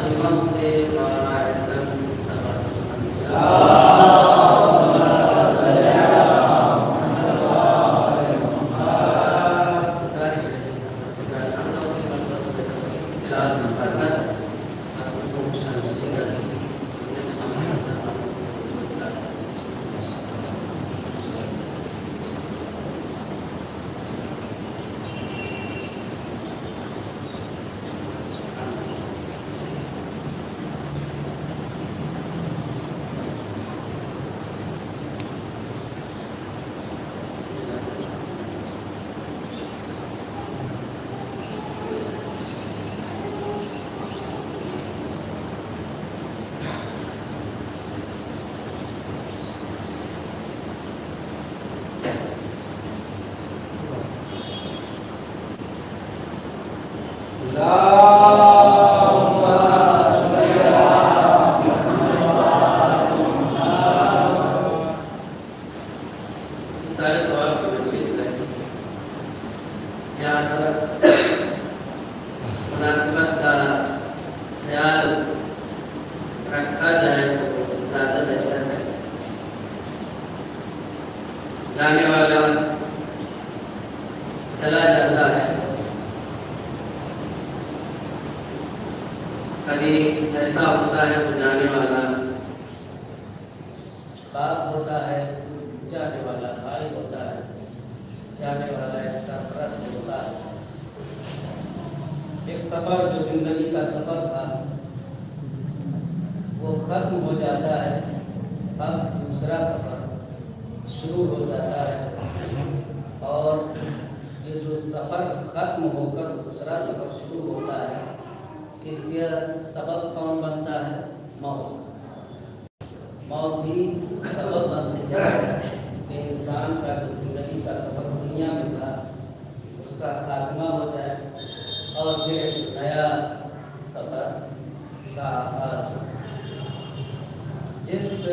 بالموت واعظا صبرا جانے والا چلا جاتا ہے. کبھی ایسا ہوتا ہے تو جانے والا باپ ہوتا ہے, جانے والا بھائی ہوتا ہے, جانے والا ایک سرپرست ہوتا ہے. ایک سفر جو زندگی کا سفر تھا وہ ختم ہو جاتا ہے, اب دوسرا سفر شروع ہو جاتا ہے. اور یہ جو سفر ختم ہو کر دوسرا سفر شروع ہوتا ہے, اس کے سبب کون بنتا ہے؟ موت. موت بھی سبب بنتی ہے کہ انسان کا جو زندگی کا سفر دنیا میں تھا اس کا خاتمہ ہو جائے اور پھر نیا سفر کا آغاز ہو. جس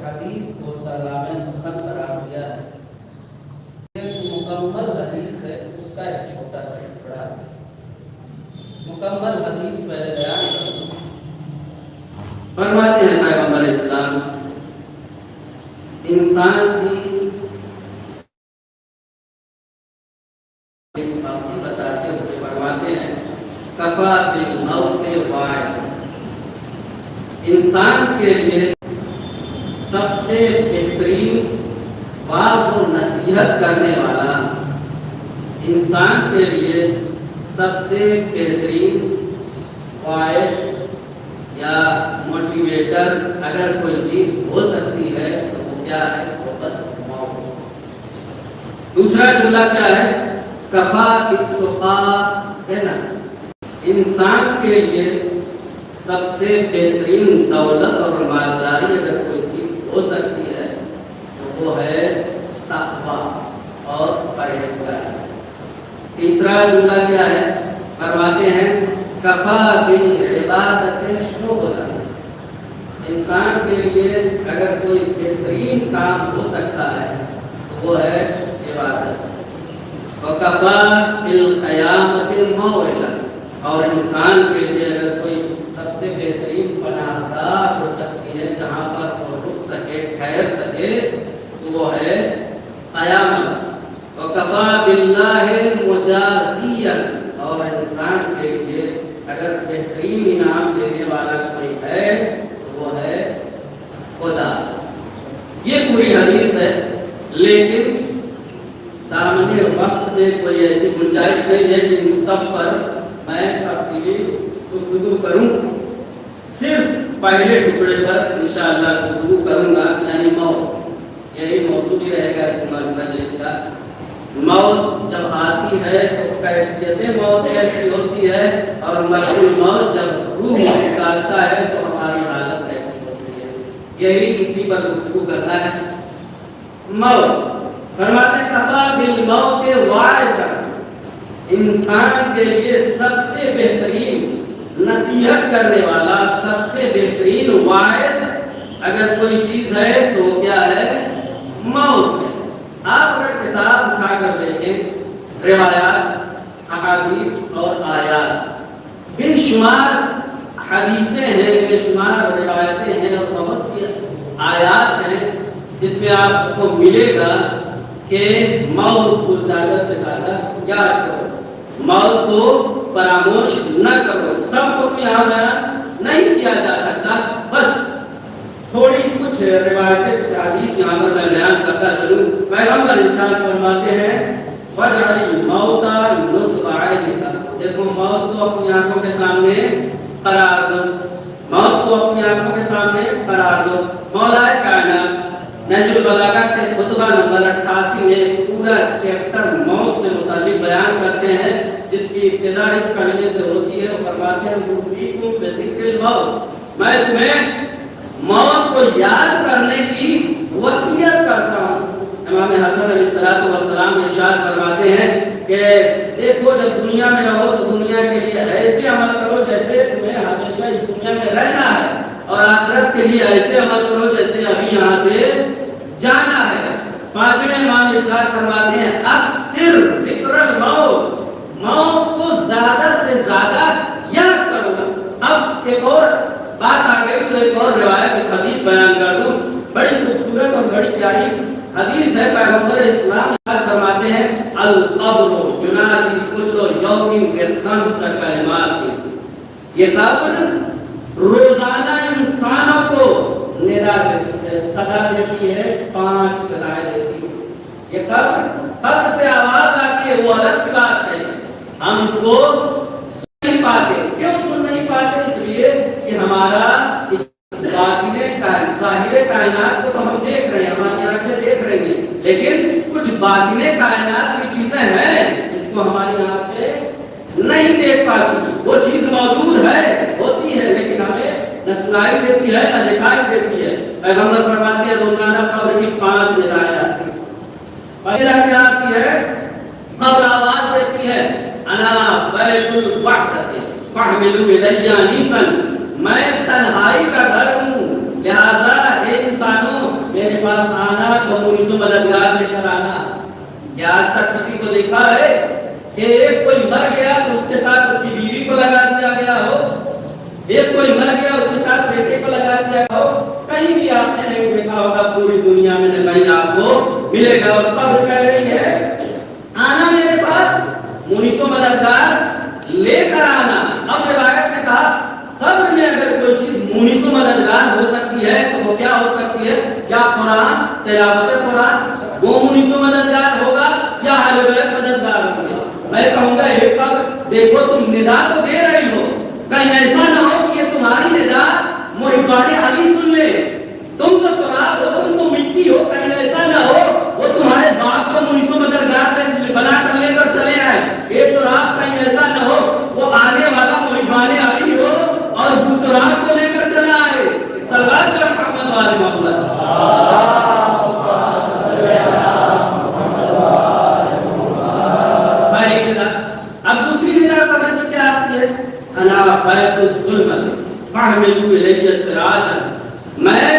حدیث کو سرنامہ سخن قرار دیا ہے ایک مکمل حدیث ہے, اس کا ایک چھوٹا سا ٹکڑا ہے. مکمل حدیث پہلے بیان کروں. فرماتے ہیں پیغمبر اسلام انسان کی بتاتے ہوئے فرماتے ہیں کفا بالموت واعظا, انسان کے لیے سب سے بہترین واعظ و نصیحت کرنے والا, انسان کے لیے سب سے بہترین واعظ یا موٹیویٹر اگر کوئی چیز ہو سکتی ہے تو وہ کیا ہے؟ وہ بس موت. دوسرا جملہ کیا ہے؟ کفا بالتقیٰ ہے نا. انسان کے لیے سب سے بہترین دولت اور مالداری اگر کوئی چیز ہو سکتی ہے تو وہ ہے تقویٰ اور پرہیزگاری. تیسرا جملہ کیا ہے؟ فرماتے ہیں کفا بالعبادت شغلا, انسان کے لیے اگر کوئی بہترین کام ہو سکتا ہے تو وہ ہے عبادت. وکفا بالقیامت موعظا, اور انسان کے لیے اگر کوئی سب سے بہترین پناہ گاہ ہو سکتی ہے جہاں پر وہ رک سکے, ٹھہر سکے, تو وہ ہے قیامت. وکفا باللہ مجازیا, اور انسان کے لیے اگر بہترین انعام دینے والا کوئی ہے تو وہ ہے خدا. یہ پوری حدیث ہے, لیکن دامن وقت میں کوئی ایسی گنجائش نہیں ہے کہ ان سب پر میں تفصیلی گفتگو کروں. صرف پہلے ٹکڑے پر انشاءاللہ گفتگو کروں گا, یعنی موت. یہی موضوع بھی رہے گا اس مجلس کا. موت جب آتی ہے تو کیفیت موت ایسی ہوتی ہے, اور مقبول موت جب روح نکالتا ہے تو ہماری حالت ایسی ہوتی ہے. یہی اسی پر گفتگو کرنا ہے. موت فرماتے کفا بالموت واعظا, انسان کے لیے سب سے بہترین نصیحت کرنے والا, سب سے بہترین واعظ اگر کوئی چیز ہے تو کیا ہے؟ موت ہے. آپ اگر کتاب اٹھا کر دیکھیں روایات, احادیث اور آیات, بے شمار حدیثیں ہیں، بے شمار روایتیں ہیں اور بہت سی آیات ہیں جس میں آپ کو ملے گا کہ موت کو زیادہ سے زیادہ یاد کرو، موت کو فراموش نہ کرو۔ سب کو یہاں بیان نہیں کیا جا سکتا، بس تھوڑی کچھ روایتیں، کچھ حدیث یہاں پر میں بیان کرتا چلوں۔ پیغمبر ارشاد فرماتے ہیں وَجْعَلِ الْمَوْتَ نُصْبَ عَيْنِكَ، دیکھو موت کو اپنی آنکھوں کے سامنے قرار دو، موت کو اپنی آنکھوں کے سامنے قرار دو۔ مولا کائنات نہج البلاغہ کے خطبہ نمبر 88 میں پورا چیپٹر موت سے متعلق بیان کرتے ہیں، جس کی ابتدا اس کلمے سے ہوتی ہے۔ وہ فرماتے ہیں اوصیکم بذکر الموت، میں تمہیں موت کو یاد کرنے کی وصیت کرتا ہوں۔ امام حسن علیہ السلام ارشاد فرماتے ہیں کہ دیکھو جب دنیا میں رہو تو دنیا کے لیے ایسے عمل کرو جیسے تمہیں ہمیشہ اس دنیا میں رہنا ہے، اور آخرت کے لیے ایسے عمل کرو جیسے ابھی یہاں سے جانا ہے۔ پانچویں امام ارشاد فرماتے ہیں اکثر ذکر الموت، موت کو زیادہ سے زیادہ یاد کرو۔ اب ایک اور بات آ گئی تو ایک اور روایت ایک حدیث بیان کر دوں، بڑی خوبصورت اور بڑی پیاری حدیث ہے۔ پیغمبر اسلام فرماتے ہیں القبر ینادی کل یوم بخمس کلمات، یہ قبر روزانہ انسانوں کو ندا دیتی ہے، صدا دیتی ہے، 5 صدائیں دیتی ہے۔ یہ قبر حق سے آواز آتی ہے، وہ الگ سی بات ہے، ہم اس کو سن نہیں پاتے۔ کیوں سن نہیں پاتے؟ اس لیے کہ ہمارا اس ظاہر کائنات کو تو ہم دیکھ رہے ہیں، ہماری آنکھیں دیکھ رہی ہیں، لیکن کچھ باطن کائنات کی چیزیں ہیں جس کو ہماری آنکھیں نہیں دیکھ پاتی۔ وہ چیز موجود ہے، ہوتی ہے، لیکن ہمیں نہ سنائی دیتی ہے نہ دکھائی دیتی ہے۔ پیغمبر فرماتے ہیں روزانہ قبر کی 5 ندائیں آتی ہیں۔ پہلا کیا آتی ہے؟ قبر آواز دیتی ہے انا بیت الوحدۃ فاحملوا الیہ انیسا، میں تنہائی کا گھر ہوں، لہذا اے انسانوں میرے پاس آنا تو مجھ سے مددگار لے کر آنا۔ کیا آج تک کسی کو دیکھا ہے کہ ایک کوئی مر گیا تو اس کے ساتھ اس کی بیوی کو لگا دیا گیا ہو، ایک کوئی مر گیا اس کے ساتھ بیٹے کو لگا دیا ہو؟ کہیں بھی آپ نے نہیں دیکھا ہوگا، پوری دنیا میں نہ کہیں آپ کو ملے گا۔ اور قبر کہہ رہی ہے آنا میرے پاس، منیس و مددگار لے کر آنا۔ اب روایت نے کہا قبر میں اگر کوئی چیز منیس و مددگار ہو سکتی ہے تو وہ کیا ہو سکتی ہے؟ یا قرآن، تلاوت قرآن، وہ منیس و مددگار ہوگا، یا اہل بیت مددگار ہوں گے۔ میں کہوں گا ایک قبر دیکھو تم ندا تو دے رہی ہو، کہیں ایسا نہ ہو کہ یہ تمہاری ندا محبان علی سن لے، تم تو تراب ہو، تم تو مٹی ہو، کہیں ایسا نہ ہو وہ تمہارے باپ کو منیس و مددگار بنا کر لے کر چلے آئے۔ ایک تراب کہیں ایسا نہ ہو وہ آنے والا محبان علی ہو اور تراب کو لے کر چلا آئے۔ سلوات کر محمد والے محمد۔ اب دوسری ندا قبر میں کیا آتی ہے؟ انا بیت الظلمۃ فاحملوا الیہ سراجا، میں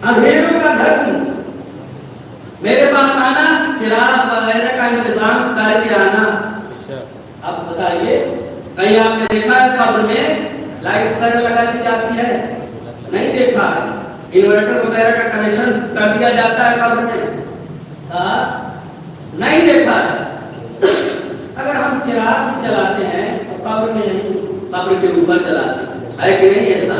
اندھیروں کا گھر ہوں، میرے پاس آنا، چراغ وغیرہ کا انتظام کر کے آنا۔ اب بتائیے کہیں آپ نے دیکھا ہے قبر میں لائٹ وغیرہ لگا دی جاتی ہے؟ نہیں دیکھا۔ انورٹر وغیرہ کا کنیکشن کر دیا جاتا ہے قبر میں؟ نہیں دیکھا۔ اگر ہم چراغ بھی جلاتے ہیں تو قبر میں نہیں، قبر کے اوپر جلاتے ہیں، ہے کہ نہیں ایسا؟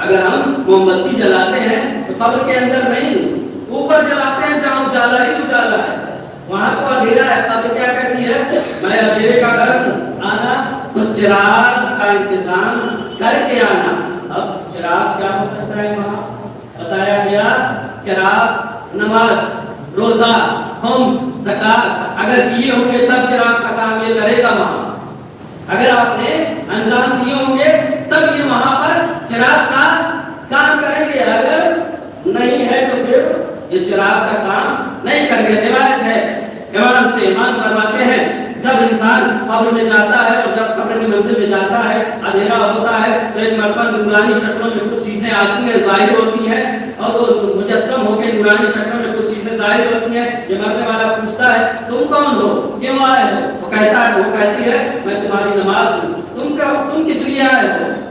اگر ہم موم بتی جلاتے ہیں تو قبر کے اندر نہیں، اوپر جلاتے ہیں جہاں اجالا ہی اجالا ہے، وہاں تو اندھیرا ہے۔ قبر کیا کرتی ہے؟ میں اندھیرے کا گھر ہوں، آنا تو چراغ کا انتظام کر کے آنا۔ اب چراغ کیا ہو سکتا ہے؟ وہاں بتایا گیا چراغ نماز، روزہ، خمس، زکات اگر کیے ہوں گے تب چراغ کا کام یہ کرے گا وہاں۔ اگر آپ نے انجام دیے ہوں گے تب یہ وہاں پر چراغ کا کام کریں گے، اگر نہیں ہے تو پھر یہ چراغ کا کام نہیں کریں گے۔ روایت ہے امام سے امام فرماتے ہیں جب انسان قبر میں جاتا ہے اور جب قبر کی منزل میں جاتا ہے اندھیرا ہوتا ہے تو ایک مرتبہ نورانی شکلوں میں کچھ چیزیں آتی ہیں، ظاہر ہوتی ہیں، اور وہ مجسم ہو کے نورانی شکلوں میں کچھ چیزیں ظاہر ہوتی ہیں۔ یہ مرنے والا پوچھتا ہے تم کون ہو، کیوں آئے ہو؟ وہ کہتا ہے، وہ کہتی ہے میں تمہاری نماز ہوں۔ تم کس لیے آئے ہو؟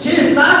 6-7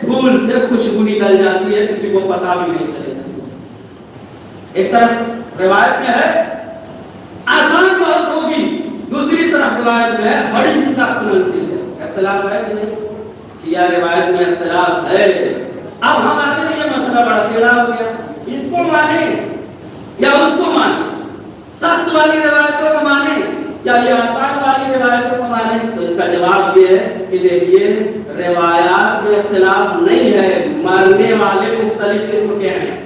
پھول سے خوشبو نکل جاتی ہے، کسی کو پتا بھی نہیں چلے گا۔ ایک طرف روایت میں ہے آسان بہت ہوگی، دوسری طرف روایت میں ہے بڑی سخت منزل ہے۔ اختلاف ہے کہ نہیں؟ شیعہ روایت میں اختلاف ہے۔ اب ہمارے لیے یہ مسئلہ بڑا ٹیڑھا ہو گیا، اس کو مانیں یا اس کو مانیں، سخت والی روایتوں کو مانیں یا یہ آسان والی روایتوں کو مانیں؟ تو اس کا جواب یہ ہے کہ دیکھیے روایات میں اختلاف نہیں ہے، ماننے والے مختلف قسم کے ہیں۔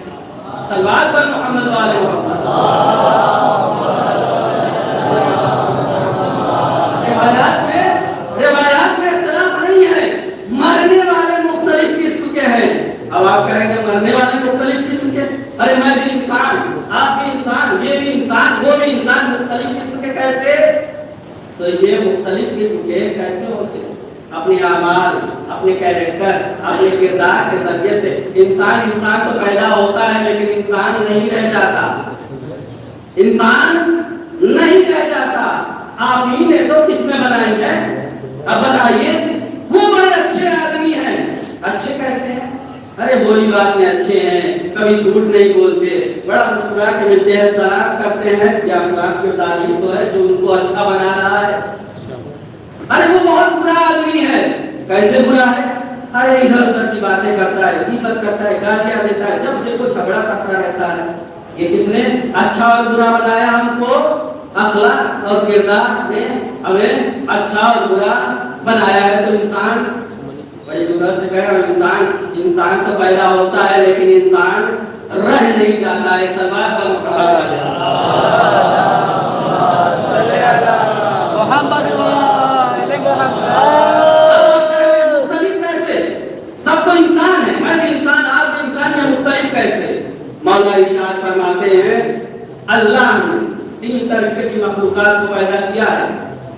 صلوات پر محمد والے محمد۔ روایات میں اختلاف نہیں ہے، مرنے والے مختلف قسم کے ہیں۔ اب آپ کہیں گے مرنے والے مختلف قسم کے، ارے میں بھی انسان، آپ بھی انسان، یہ بھی انسان، وہ بھی انسان، مختلف قسم کے کیسے؟ تو یہ مختلف قسم کے کیسے ہوتے ہیں؟ اپنے اعمال، اپنے کیریکٹر، اپنے کردار کے ذریعے سے انسان تو پیدا ہوتا ہے لیکن انسان نہیں رہ جاتا، انسان نہیں رہ جاتا۔ آپ ہی نے تو کس میں بنائی ہے؟ اب بتائیے، وہ بڑے اچھے آدمی ہیں، اچھے کیسے ہیں؟ ارے بولی بات میں اچھے ہیں، کبھی جھوٹ نہیں بولتے، بڑا مسکرا کے ملتے ہیں، سلام کرتے ہیں، یا اخلاق کی تعلیم تو ہے جو ان کو اچھا بنا رہا ہے۔ ارے وہ بہت برا آدمی ہے، کیسے برا ہے؟ ارے ادھر ادھر کی باتیں کرتا ہے، غیبت کرتا ہے، گالیاں دیتا ہے، جب دیکھو جھگڑا کرتا رہتا ہے۔ یہ کس نے اچھا اور برا بنایا ہم کو؟ اخلاق اور کردار نے ہمیں اچھا اور برا بنایا ہے۔ تو انسان بڑی دور سے کہہ رہا ہوں، انسان تو پیدا ہوتا ہے لیکن انسان رہ نہیں جاتا ہے۔ سلوات پر محمد مختلف کیسے؟ سب تو انسان ہے، میں بھی انسان، آپ بھی انسان، میں مختلف کیسے؟ مولا ارشاد فرماتے ہیں اللہ نے 3 طریقے کی مخلوقات کو پیدا کیا ہے۔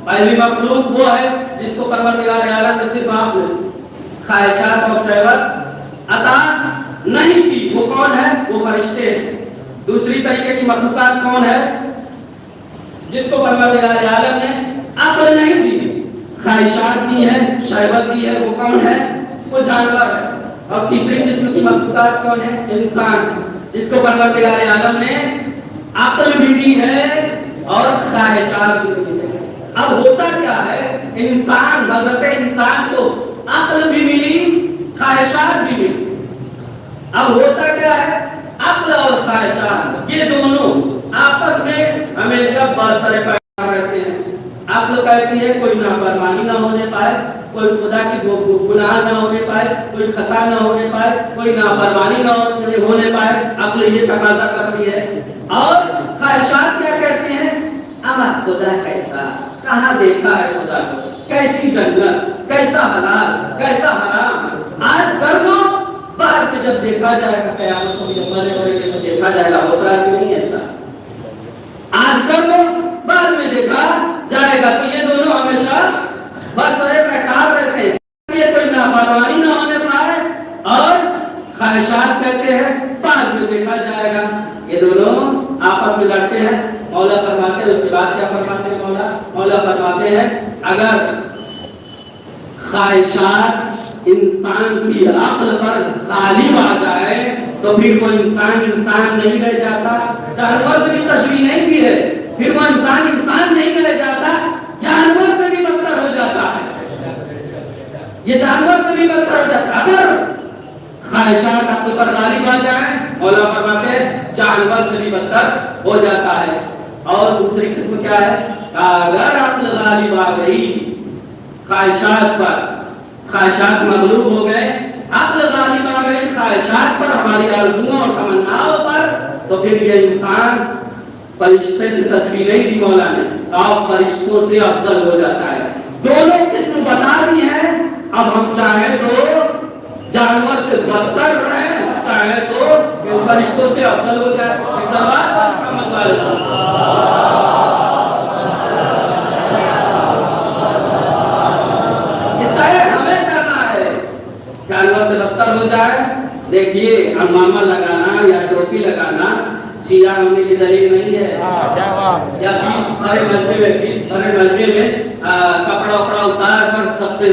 پہلی مخلوق وہ ہے جس کو پروردگار عالم نے صرف آپ نے خواہشات اور شہوت عطا نہیں کی، وہ کون ہے؟ وہ فرشتے ہیں۔ دوسری طریقے کی مخلوقات کون ہے؟ جس کو پروردگار عالم نے عقل نہیں دی، خواہشات دی ہے، شہوت دی ہے، وہ کون ہے؟ وہ جانور ہے۔ اور تیسری قسم کی مخلوقات کون ہے؟ انسان، جس کو پروردگار عالم نے عقل بھی دی ہے اور خواہشات بھی دی ہے۔ اب ہوتا کیا ہے؟ انسان، حضرت انسان کو عقل بھی ملی، خواہشات بھی ملی۔ اب ہوتا کیا ہے؟ عقل اور خواہشات یہ دونوں آپس میں ہمیشہ برسر پیکار رہتے ہیں۔ عقل کہتی ہے کوئی نافرمانی نہ ہونے پائے، کوئی خدا کی گناہ نہ ہونے پائے، کوئی خطا نہ ہونے پائے، کوئی نافرمانی نہ ہونے پائے، عقل یہ تقاضا کرتی ہے۔ اور خواہشات کیا کہتے ہیں؟ امر خدا کیسا، کہاں دیکھا ہے خدا کو، کیسی جنت، کیسا حلال، کیسا حرام، آج کر لو، بعد میں جب دیکھا جائے گا قیامت کو مرے مرے کے دیکھا جائے گا، ہوتا ہے کہ نہیں ایسا؟ آج کر لو، بعد میں دیکھا جائے گا۔ تو یہ دونوں ہمیشہ برسرے بیکار رہتے ہیں، یہ کوئی نافرمانی نہ ہونے پائے، اور خواہشات کہتے ہیں بعد میں دیکھا جائے گا۔ یہ دونوں آپس میں لڑتے ہیں۔ مولا فرماتے ہیں، اس کے بعد کیا فرماتے ہیں مولا فرماتے ہیں اگر خواہشات انسان کی عقل پر غالب آ جائے تو پھر وہ انسان نہیں رہ جاتا۔ جانور سے بھی تشریح نہیں کی ہے، پھر وہ انسان نہیں رہ جاتا، جانور سے بھی بدتر ہو جاتا ہے۔ یہ جانور سے بھی بدتر ہو جاتا ہے۔ اگر خواہشات عقل پر غالب آ جائیں، مولا فرماتے ہیں جانور سے بھی بدتر ہو جاتا ہے۔ اور دوسری قسم کیا ہے؟ اگر عقل غالب آ گئی خواہشات پر، خواہشات مغلوب ہو گئے، عقل غالب آ گئی خواہشات پر، ہماری آرزوؤں اور تمناؤں پر، تو پھر یہ انسان فرشتے سے تشبیہ نہیں دی مولا نے، آپ فرشتوں سے افضل ہو جاتا ہے۔ دونوں قسم بتا دی ہیں۔ اب ہم چاہیں تو جانور سے بدتر رہیں، چاہے تو فرشتوں سے افضل ہو جائے۔ سوال محمد صلی اللہ علیہ وسلم جانور سے بدتر ہو جائے۔ دیکھیے امامہ لگانا یا ٹوپی لگانا شیعہ ہونے کی دلیل نہیں ہے، یا بیچ بھرے مجمع میں کپڑا اتار کر سب سے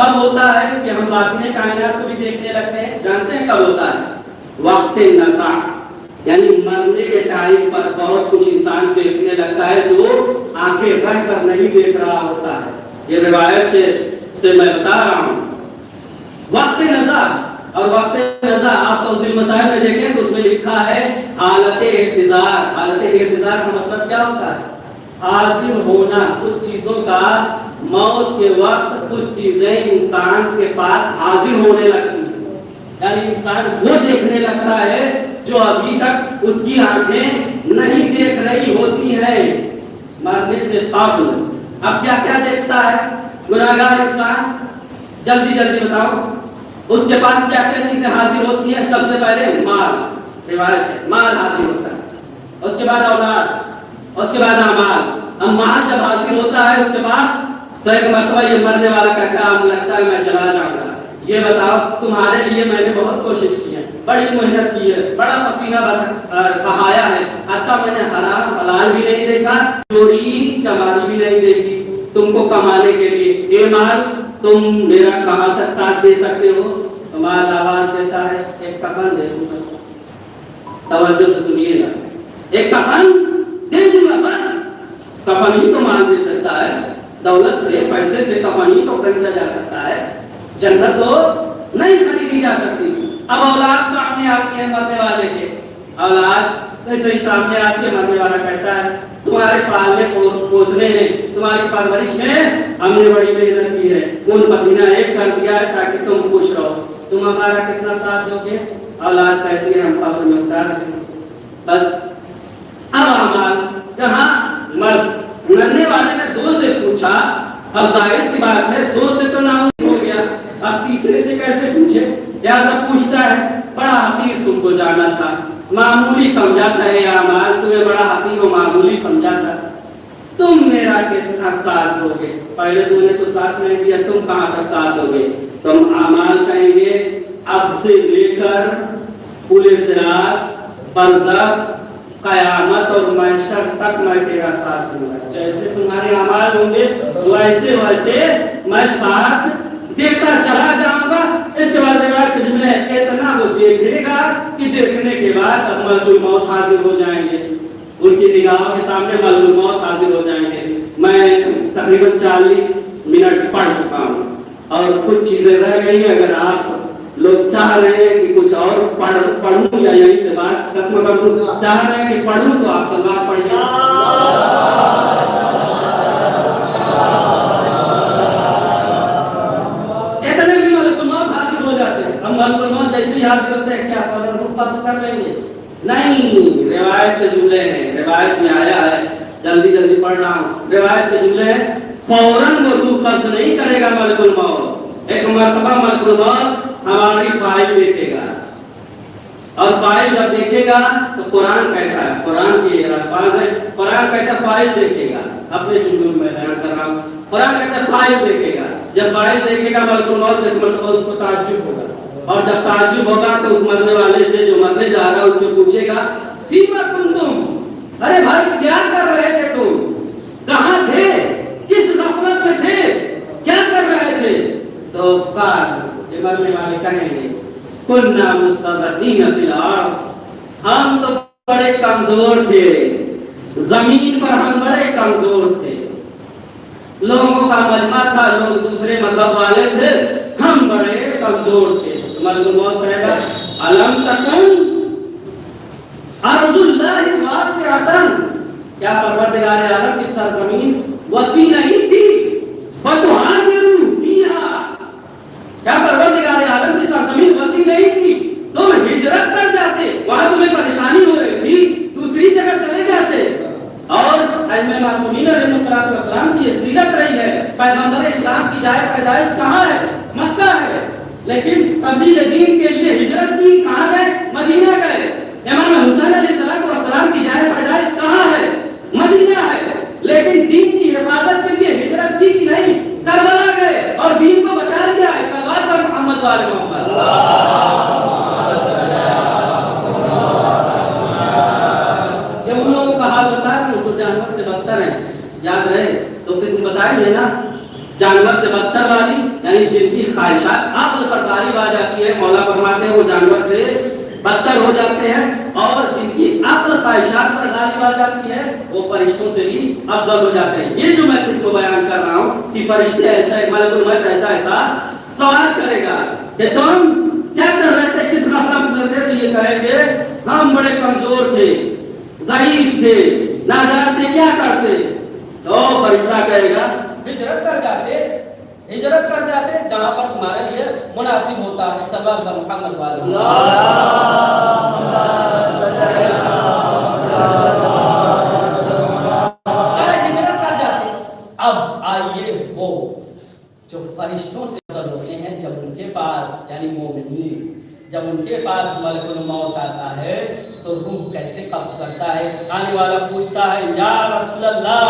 کب ہوتا ہے کہ ہم باطن کائنات کو بھی دیکھنے لگتے ہیں؟ جانتے ہیں کب ہوتا ہے؟ وقت نزع، یعنی مرنے کے ٹائم پر بہت کچھ انسان دیکھنے لگتا ہے جو آنکھیں رکھ کر نہیں دیکھ رہا ہوتا ہے. یہ روایت سے میں بتا رہا ہوں. وقت نزع، اور وقت نزع آپ توضیح مسائل میں دیکھیں تو اس میں لکھا ہے حالت احتضار. حالت احتضار کا مطلب کیا ہوتا ہے؟ حاضر ہونا کچھ چیزوں کا. موت کے وقت کچھ چیزیں انسان کے پاس حاضر ہونے لگتی ہیں، یعنی انسان وہ دیکھنے لگتا ہے جو ابھی تک اس کی آنکھیں نہیں دیکھ رہی ہوتی ہیں مرنے سے قبل. اب کیا کیا دیکھتا ہے گناہگار انسان؟ جلدی جلدی بتاؤ. اس کے پاس کیا کیا چیزیں حاضر ہوتی ہیں؟ سب سے پہلے مال، روایت ہے مال حاضر ہوتا ہے. اس کے بعد اولاد، اس کے بعد اعمال. اب مال جب حاضر ہوتا ہے اس کے بعد تو ایک مرتبہ یہ مرنے والا کہتا ہے لگتا ہے میں چلا جاؤں گا. یہ بتاؤ تمہارے لیے میں نے بہت کوشش کی ہے، بڑی محنت کی ہے، بڑا پسینہ بہایا ہے، حتیٰ میں نے حرام حلال بھی نہیں دیکھا، چوری چماری بھی نہیں دیکھی تم کو کمانے کے لیے. یہ مال تم میرا کہاں تک ساتھ دے سکتے ہو؟ مال آواز دیتا ہے ایک کفن دے دوں گا. توجہ سے سنیے گا، ایک کفن دے دوں گا بس. کفن ہی تو مال دے سکتا ہے، دولت سے پیسے سے کفن ہی تو خریدا جا سکتا ہے، جنت تو نہیں خریدی جا سکتی. اب اولاد سامنے آتی ہے مرنے والے کے، اولاد ایسے ہی سامنے آتی ہے مرنے والا کہتا ہے تمہارے پالنے پوسنے میں تمہاری پرورش میں ہم نے بڑی محنت کی ہے، خون پسینہ ایک کر دیا ہے تاکہ تم خوش رہو، تم ہمارا کتنا ساتھ دو گے؟ اولاد کہتی ہے ہم قبر میں اتار دیں گے بس. اب اعمال جہاں مرنے والے نے دو سے پوچھا، اب ظاہر سی بات ہے دو سے تو ناؤ ہو گیا، اب تیسرے سے کیسے پوچھے؟ یا سب پوچھتا ہے بڑا حقیر تم کو جانا تھا، معمولی سمجھا تھا یہ اعمال، تمہیں بڑا حقیر و معمولی سمجھا تھا، تم میرا کتنا ساتھ دو گے؟ پہلے تم نے تو ساتھ نہیں دیا، تم کہاں تک ساتھ دو گے؟ تم اعمال کہیں گے اب سے لے کر پورے صراط برزخ قیامت اور محشر تک میں تیرا ساتھ دوں گا. جیسے تمہارے اعمال ہوں گے ویسے ویسے میں ساتھ دیکھتا چلا جاؤں گا. اس کے بعد کے جملے اتنا وہ دیکھے گا کہ دیکھنے کے بعد اب ملک الموت حاضر ہو جائیں گے، ان کی نگاہوں کے سامنے ملک الموت حاضر ہو جائیں گے. میں تقریباً 40 منٹ پڑھ چکا ہوں اور کچھ چیزیں رہ گئی ہیں. اگر آپ لوگ چاہ رہے ہیں کہ کچھ اور پڑھوں یا یہیں سے بات ختم کر دوں، چاہ رہے ہیں کہ پڑھوں تو آپ سلوات پڑھیے. اتنے بھی ملک الموت حاصل ہو جاتے ہیں. ہم ملک الموت جیسے ہی حاصل ہوتے ہیں کیا فوراً قبض کر لیں گے؟ نہیں، روایت کے جملے ہیں، روایت میں آیا ہے، جلدی جلدی پڑھ رہا ہوں. روایت کے جملے ہیں فوراً وہ روح قبض نہیں کرے گا ملک الموت. ایک مرتبہ ملک الموت ہماری فائل دیکھے گا، اور فائل جب دیکھے گا تو قرآن کہتا ہے، قرآن کی الفاظ ہے، قرآن کہتا ہے فائل دیکھے گا. اپنے جملوں میں بیان کر رہا ہوں، قرآن کہتا ہے فائل دیکھے گا. جب فائل دیکھے گا ملک الموت اس مرتبہ اس کو تعجب ہوگا، اور جب تعجب ہوگا تو اس مرنے والے سے جو مرنے جا رہا ہے اس سے پوچھے گا فیما کنتم، ارے بھائی کیا کر رہے تھے تم، کہاں تھے، کس غفلت میں تھے، کیا کر رہے تھے؟ تو یہ مرنے والے کہیں گے کننا مستضعفین فی الارض، ہم تو بڑے کمزور تھے، زمین پر ہم بڑے کمزور تھے، لوگوں کا مجمع تھا، لوگ دوسرے مذہب والے تھے، ہم بڑے کمزور تھے. مرد موت کہے گا الم تکن ارض اللہ واسعۃ، کیا پروردگار عالم کی سرزمین وسیع نہیں تھی؟ فتہاجروا فیہا، کیا پروردگار عالم کی سرزمین وسیع نہیں تھی؟ تم ہجرت کر جاتے، وہاں تمہیں پریشانی ہو رہی تھی، دوسری جگہ چلے جاتے. اور ائمہ معصومین علیہ السلام کی سیرت رہی ہے، پیغمبر اسلام کی جائے پیدائش کہاں ہے؟ مکہ ہے، لیکن تبلیغ دین کے لیے ہجرت کی، کہاں گئے؟ مدینہ گئے. امام حسین علیہ السلام کی جائے پیدائش کہاں ہے؟ مدینہ ہے، لیکن دین کی حفاظت کے لیے ہجرت کی کہ نہیں؟ کربلا گئے اور دین کو بچا لیا. صلوات پر محمد وآل محمد. یہ ان لوگوں کا حال ہوتا ہے جو جانور سے بدتر ہیں. یاد رہے تو قسم بتائیں گے نا، جانور سے بدتر والی یعنی جن کی خواہشات عقل پر غالب آ جاتی ہے، مولا فرماتے ہیں وہ جانور سے بدتر ہو جاتے ہیں، اور جن کی عقل خواہشات پر غالب آ جاتی ہے وہ فرشتوں سے بھی افضل ہو جاتے ہیں۔ یہ جو میں اس کو بیان کر رہا ہوں کہ فرشتے ایسا، ملک الموت ایسا سوال کرے گا کہ تم کیا کر رہے تھے، کس غفلت میں تھے؟ تو یہ کہیں گے ہم بڑے کمزور تھے، ضعیف تھے، نادار تھے، کیا کرتے؟ تو فرشتہ کہے گا ہجرت کر جاتے جہاں پر تمہارے لیے مناسب ہوتا ہے۔ صلی اللہ محمد والا ہجرت کر جاتے۔ اب آئیے وہ جو فرشتوں سے افضل ہوتے ہیں، جب ان کے پاس یعنی مومنین، جب ان کے پاس ملک الموت آتا ہے تو روح کیسے قبض کرتا ہے؟ آنے والا پوچھتا ہے یا رسول اللہ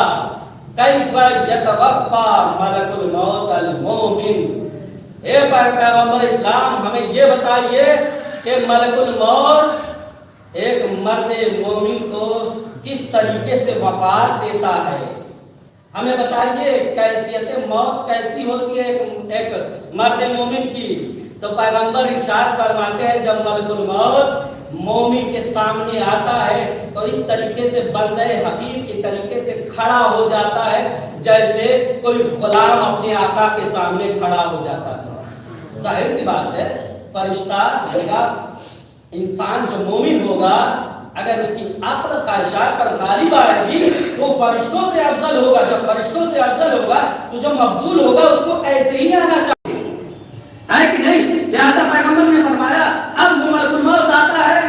کیف یتوفا ملک الموت المومن، اے پیغمبر اسلام ہمیں یہ بتائیے کہ ملک الموت ایک مرد مومن کو کس طریقے سے وفات دیتا ہے، ہمیں بتائیے کیفیت موت کیسی ہوتی ہے ایک مرد مومن کی۔ تو پیغمبر ارشاد فرماتے ہیں جب ملک الموت مومن کے سامنے آتا ہے تو اس طریقے سے بندے حقیر کے طریقے سے کھڑا ہو جاتا ہے جیسے کوئی غلام اپنے آقا کے سامنے کھڑا ہو جاتا ہے۔ ظاہر سی بات ہے فرشتہ ہوگا، انسان جو مومن ہوگا اگر اس کی عقل خواہشات پر غالب آئے گی تو فرشتوں سے افضل ہوگا۔ جب فرشتوں سے افضل ہوگا تو جو مفضول ہوگا اس کو ایسے ہی آنا چاہیے، ہے کہ نہیں؟ لہذا پیغمبر نے فرمایا اب ملک الموت آتا ہے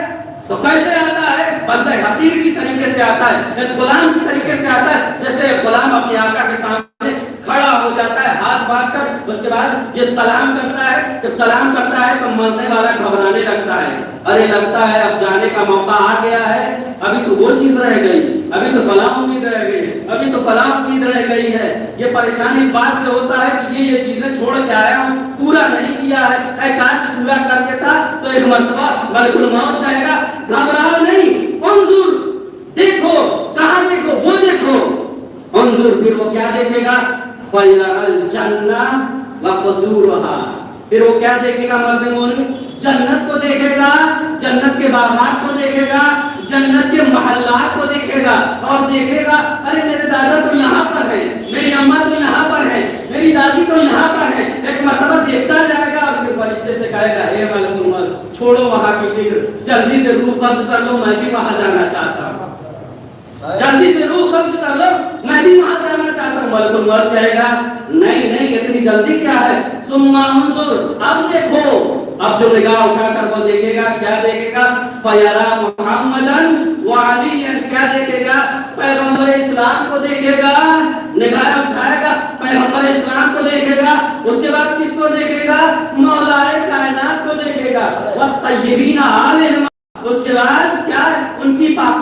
تو کیسے آتا ہے؟ بندہ حقیر کی طریقے سے آتا ہے، ایک غلام کی طریقے سے آتا ہے، جیسے ایک غلام اپنے آقا کے سامنے کھڑا ہو جاتا ہے ہاتھ باندھ کر، اس کے بعد یہ سلام کرتا ہے، جب سلام کرتا ہے تو مرنے والا گھبرانے لگتا ہے، ارے لگتا ہے اب جانے کا موقع آ گیا ہے، ابھی تو وہ چیز رہ گئی، ابھی تو فلاں امید رہ گئی، ابھی تو فلاں امید رہ گئی ہے۔ یہ پریشانی اس بات سے ہوتا ہے کہ یہ چیزیں چھوڑ کے آیا ہوں، پورا نہیں کیا ہے، اے کاش پورا کر دیتا۔ تو ایک مرتبہ ملک الموت کہے گا گھبراؤ نہیں، انظر دیکھو، کہاں دیکھو؟ وہ دیکھو، انظر، پھر وہ کیا دیکھے گا؟ فَيَرَى الْجَنَّةَ وَقُصُورَهَا، پھر وہ کیا دیکھے گا؟ مرد مومن جنت کو دیکھے گا، جنت کے باغات کو دیکھے گا، جنت کے محلات کو دیکھے گا، اور دیکھے گا ارے میرے دادا تو یہاں پر ہے، میری اماں تو یہاں پر ہے، میری دادی تو یہاں پر ہے۔ ایک مرتبہ دیکھتا جائے گا اور پھر فرشتے سے کہے گا اے ملک الموت چھوڑو وہاں کی فکر، جلدی سے روح قبض کر لو، میں بھی وہاں جانا چاہتا ہوں، جلدی سے روح قبض کر لو، میں بھی وہاں جانا چاہتا ہوں۔ ملک الموت کہے گا نہیں اتنی جلدی کیا ہے؟ ثم انظر، اب دیکھو، اب جو نگاہ اٹھا کر وہ دیکھے گا، کیا دیکھے گا؟ فَيَرَى مُحَمَّدًا وَعَلِيًّا، کیا دیکھے گا؟ پیغمبر اسلام کو دیکھے گا، نگاہ اٹھائے گا پیغمبر اسلام کو دیکھے گا، اس کے بعد کس کو دیکھے گا؟ مولا کائنات کو دیکھے گا، وَالطَّيِّبِينَ عَلَيْهِمْ، اس کے بعد کیا ہے؟ ان کی پاک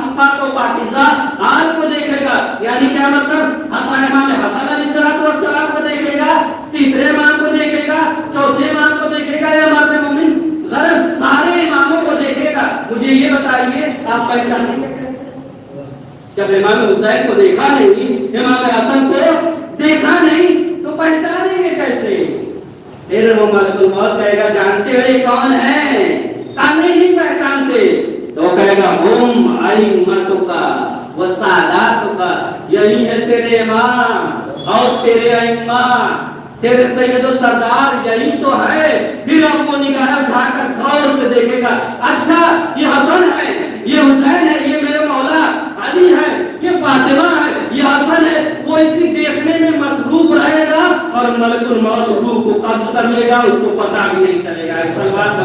و پاکیزہ آل کو دیکھے گا، یعنی کیا مطلب؟ حسن امام حسن علیہ السلام کو دیکھے گا، تیسرے امام کو دیکھے گا، چوتھے امام کو دیکھے گا، یا مرد مومن غرض سارے اماموں کو دیکھے گا۔ مجھے یہ بتائیے آپ پہچانیں گے کیسے؟ جب امام حسین کو دیکھا نہیں، امام حسن کو دیکھا نہیں تو پہچانیں گے کیسے؟ پھر وہ ملک الموت کہے گا جانتے ہو یہ کون ہے؟ کام نہیں پہچانتے، تو کہے گا ہم ائمتک و ساداتک، یہی ہے تیرے امام اور تیرے ائمہ، تیرے سید و سردار یہی تو ہے۔ پھر آپ کو نگاہ اٹھا کر غور سے دیکھے گا، اچھا یہ حسن ہے، یہ حسین ہے، یہ میرے مولا علی ہے، یہ فاطمہ ہے، یہ حسن ہے، وہ اسی دیکھنے میں مصروف رہے گا اور ملک الموت روح کو قبض کر لے گا، اس کو پتہ بھی نہیں چلے گا۔ ایک سلوات کا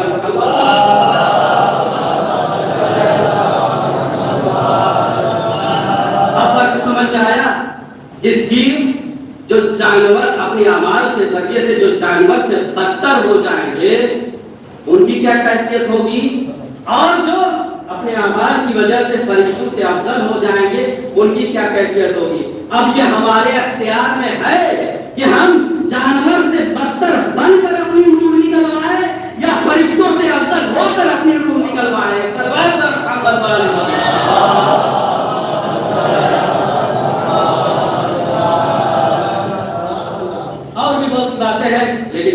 اب فرق سمجھ میں آیا؟ جس کی جو جانور اپنے اعمال کے ذریعے سے جو جانور سے بدتر ہو جائیں گے ان کی کیا کیفیت ہوگی، اور جو اپنے اعمال کی وجہ سے فرشتوں سے افضل ہو جائیں گے ان کی کیا کیفیت ہوگی۔ اب یہ ہمارے اختیار میں ہے کہ ہم جانور سے بدتر بن کر اپنی روح نکلوائے یا فرشتوں سے افضل ہو کر اپنی روح نکلوائے۔ سروائر کا محمد والا اور بھی بہت سی باتیں ہیں لیکن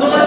2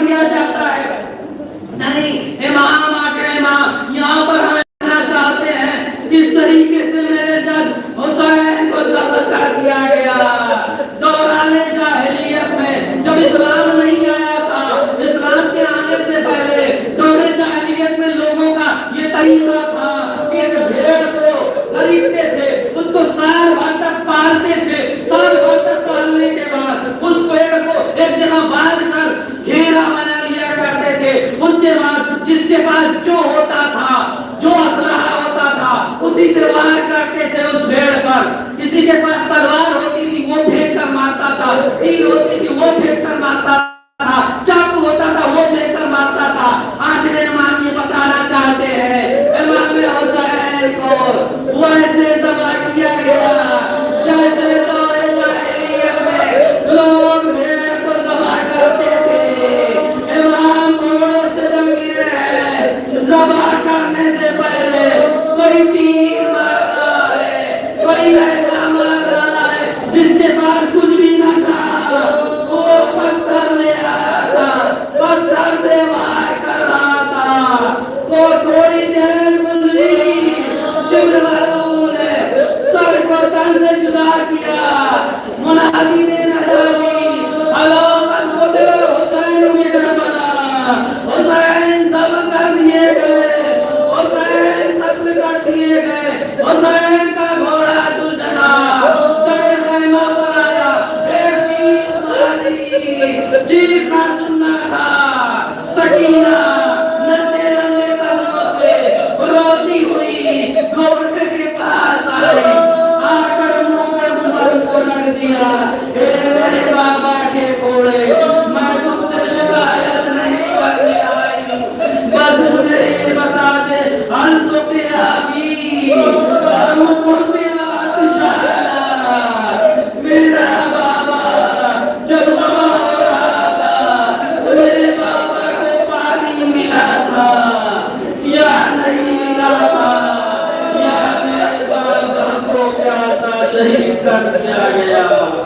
کیا جاتا ہے. نہیں، امام آکر امام یہاں پر ہمیں کہنا چاہتے ہیں کس طریقے سے میرے جد حسین کو ذبح کر دیا گیا. دوران جاہلیت میں جب اسلام نہیں آیا تھا، اسلام کے آنے سے پہلے دور جاہلیت میں لوگوں کا یہ طریقہ تھا کہ ایک بھیڑ کو خریدتے تھے، اس کو سال بھر تک پالتے تھے. سال بھر تک پالنے کے بعد اس پیڑ کو ایک جگہ باندھ کر گھیرا بنا لیا کرتے تھے. اس کے بعد جس کے پاس جو ہوتا تھا، جو اسلحہ ہوتا تھا، اسی سے وار کرتے تھے اس بھیڑ پر. کسی کے پاس تلوار ہوتی تھی وہ پھینک کر مارتا تھا، تیر ہوتی تھی وہ پھینک کر مارتا تھا، چاقو ہوتا تھا وہ پھینک کر مارتا تھا. آج امام یہ بتانا چاہتے ہیں امام حسین کو ویسے ذبح کیا گیا جیسے دور جاہلیت میں لوگ بھیڑ کو ذبح کرتے تھے. امام گھوڑے سے جنگی رہے، ذبح کرنے سے پہلے کوئی تیر مار رہا ہے، کوئی ایسا مار رہا ہے جس کے پاس کچھ بھی نہ تھا، وہ پتھر لے آیا تھا، پتھر سے وار کر رہا تھا. وہ تھوڑی دیر گزری، جبرائیل نے سر کو تن سے جدا کیا، منادی نے ندا دی علامت قتل حسین میں کربلا. حسین ذبح کر دیے گئے، حسین قتل کر دیے گئے. حسین کا گھوڑا سوچنا در خیمہ پر آیا، ایک چیخ ماری، چیخنا سننا تھا. سکینہ ننھے ننھے قدموں سے روتی ہوئی گھوڑے کے پاس آئی، آ کر منہ پر عمر کو رکھ دیا. اے میرے بابا کے گھوڑے، میں تم سے شکایت نہیں کرنے آئی ہوں، بس مجھے یہ بتا دے ہل سکیا بھی ہم قربیات شاہدہ. میرا بابا جب ذبح ہو رہا تھا میرے بابا کو پانی ملا تھا یا نہیں ملا تھا، یا میرے بابا کو پیاسا شہید کر دیا گیا.